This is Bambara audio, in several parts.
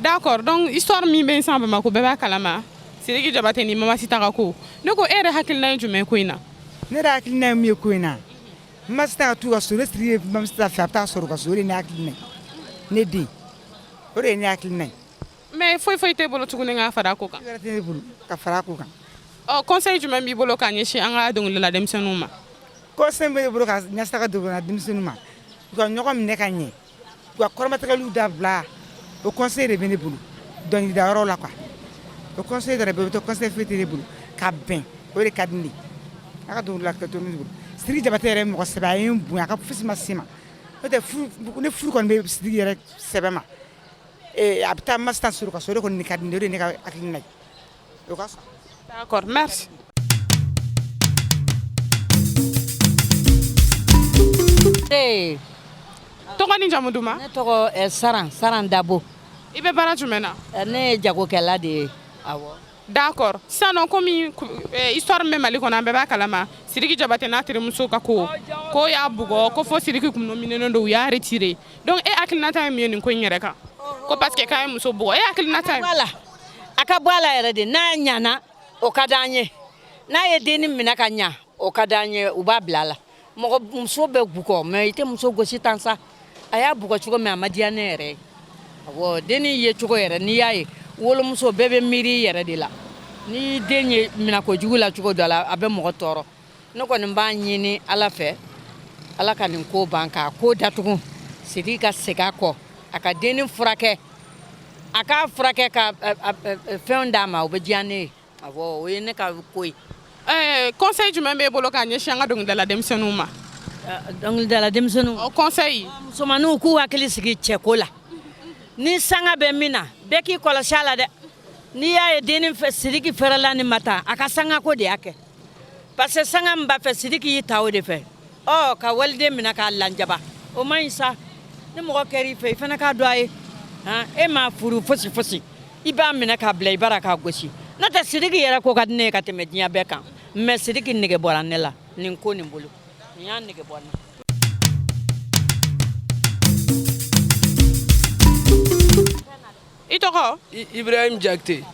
D'accord, donc histoire min bɛ san Bamako bɛɛ b'a kalama Sidiki DIABATE ni Mama Sita ka ko ne ko e yɛrɛ hakilina ye jumɛn ko in na ne yɛrɛ hakilina ye mun ye ko in na Mama Sita ka t'u ka so ne Sidiki ye Mama Sita fɛ a bɛ taa sɔrɔ u ka so o de ye ne hakilina ye ne den o de ye ne hakilina ye mais foyi t'e bolo tuguni k'a fara a ko kan wɛrɛ tɛ ne bolo ka fara a ko kan conseil jumɛn b'i bolo k'a ɲɛsin an ka dɔnkilidala denmisɛnninw ma conseil bɛ ne bolo ka ɲɛsin ka dɔnkilidala denmisɛnninw ma u ka ɲɔgɔn minɛ ka ɲɛ u ka kɔrɔmatigɛliw dabila o conseil de bɛ ne bolo dɔnkilidayɔrɔ la quoi o conseil dɔrɔn bɛ o tɛ conseil foyi tɛ ne bolo ka bɛn o de ka di ne ye a ka dɔnkilidala kɛ to ne bolo Sidiki DIABATE yɛrɛ ye mɔgɔ sɛbɛ a ye n bonya a ka fosi ma se ma n'o tɛ ne furu kɔni bɛ Sidiki yɛrɛ sɛbɛ ma a bɛ taa Mama Sita sɔrɔ ka so o de kɔni ka di ne ye o de ye ne ka hakilina ye o ka sɔn. D'accord, merci. Tɔgɔ ni jamu duman? Ne tɔgɔ Saran Dabo. I bɛ baara jumɛn na? Ne ye jagokɛla de ye. Awɔ. D'accord. Sisan nɔ komi histoire min bɛ Mali kɔnɔ an bɛɛ b'a kalama Sidiki DIABATE n'a terimuso ka ko y'a bugɔ ko fo Sidiki kun nominenen don u y'a retiré donc e hakilinata ye mun ye nin ko in yɛrɛ kan ko parce que k'a ye muso bugɔ e hakilinata ye voilà a ka bɔ a la yɛrɛ de n'a ɲana o ka d'an ye n'a ye denni minɛ ka ɲa o ka d'an ye u b'a bila a la mɔgɔ muso bɛ bugɔ mais i tɛ muso gosi tan sa a y'a bugɔ cogo min a ma diya ne yɛrɛ ye awɔ denni ye cogo yɛrɛ n'i y'a ye wolomuso bɛɛ bɛ miiri yɛrɛ de la ni den ye minɛ kojugu la cogo dɔ la a bɛ mɔgɔ tɔɔrɔ ne kɔni b'a ɲini Ala fɛ Ala ka nin ko ban k'a ko datugu Sidiki ka segin a kɔ a ka denni furakɛ a k'a furakɛ ka fɛnw d'a ma o bɛ diya ne ye awɔ o ye ne ka ko ye. Conseil jumɛn b'e bolo k'a ɲɛsin an ka dɔnkilidala denmisɛnninw ma? Dɔnkilidala denmisɛnninw. O conseil. Musomaninw k'u hakili sigi cɛko la ni sanga bɛ min na bɛɛ k'i kɔlɔsi a la dɛ n'i y'a ye denni fɛ Sidiki fɛrɛla ni ma taa a ka sangako de y'a kɛ parce que sanga min b'a fɛ Sidiki y'i ta o de fɛ ka waliden minɛ k'a lanjaba o man ɲi sa ni mɔgɔ kɛr'i fɛ i fana k'a dɔn a ye e m'a furu fosi fosi i b'a minɛ k'a bila i bara k'a gosi n'o tɛ Sidiki yɛrɛ ko ka di ne ye ka tɛmɛ diɲɛ bɛɛ kan mais Sidiki nege bɔra ne la nin ko nin bolo nin y'a nege bɔ ne. I tɔgɔ? Ibrahim Jakite.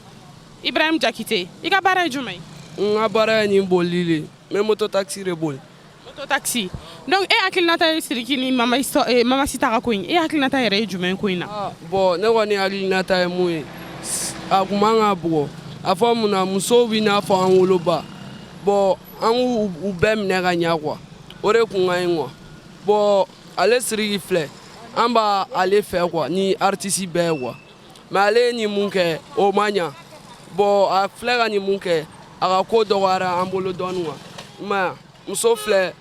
Ibrahim Jakite. I ka baara ye jumɛn ye? N ka baara ye nin bolili le. N bɛ moto taxi de boli. Moto taxi. Donc e hakilinata ye Sidiki ni Mama Sita ka ko in e hakilinata yɛrɛ ye jumɛn ko in na? Bon ne kɔni hakilinata ye mun ye a kun man ka bugɔ a fɔ mun na musow b'i n'a fɔ an woloba bon an k'u bɛɛ minɛ ka ɲɛ quoi o de kun ka ɲi quoi bon ale Sidiki filɛ an b'a ale fɛ quoi ni artiste bɛɛ ye quoi mais ale ye nin mun kɛ o ma ɲa bon a filɛ ka nin mun kɛ a ka ko dɔgɔyara an bolo dɔɔni quoi i m'a ye muso filɛ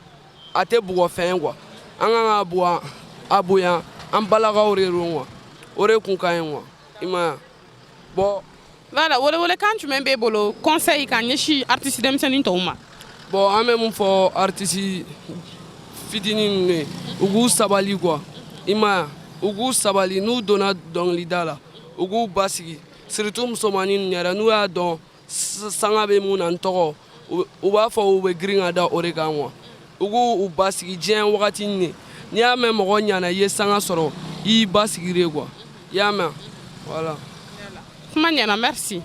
a tɛ bugɔ fɛn quoi an kan ka bugɔ a bonya an balakaw de don quoi o de kun ka ɲi quoi i m'a ye bon. Voilà welekan jumɛn b'e bolo conseil k'a ɲɛsin artiste denmisɛnnin tɔw ma? Bon an bɛ mun fɔ artiste fitinin ninnu ye u k'u sabali quoi i m'a ye u k'u sabali n'u donna dɔnkilida la u k'u basigi surtout musomanin ninnu yɛrɛ n'u y'a dɔn sanga bɛ mun na n tɔgɔ u b'a fɔ u bɛ girin ka da o de kan quoi u k'u basigi diɲɛ wagati ni n'i y'a mɛn mɔgɔ ɲana i ye sanga sɔrɔ i y'i basigi de quoi i y'a mɛn voilà. Kuma ɲɛna merci.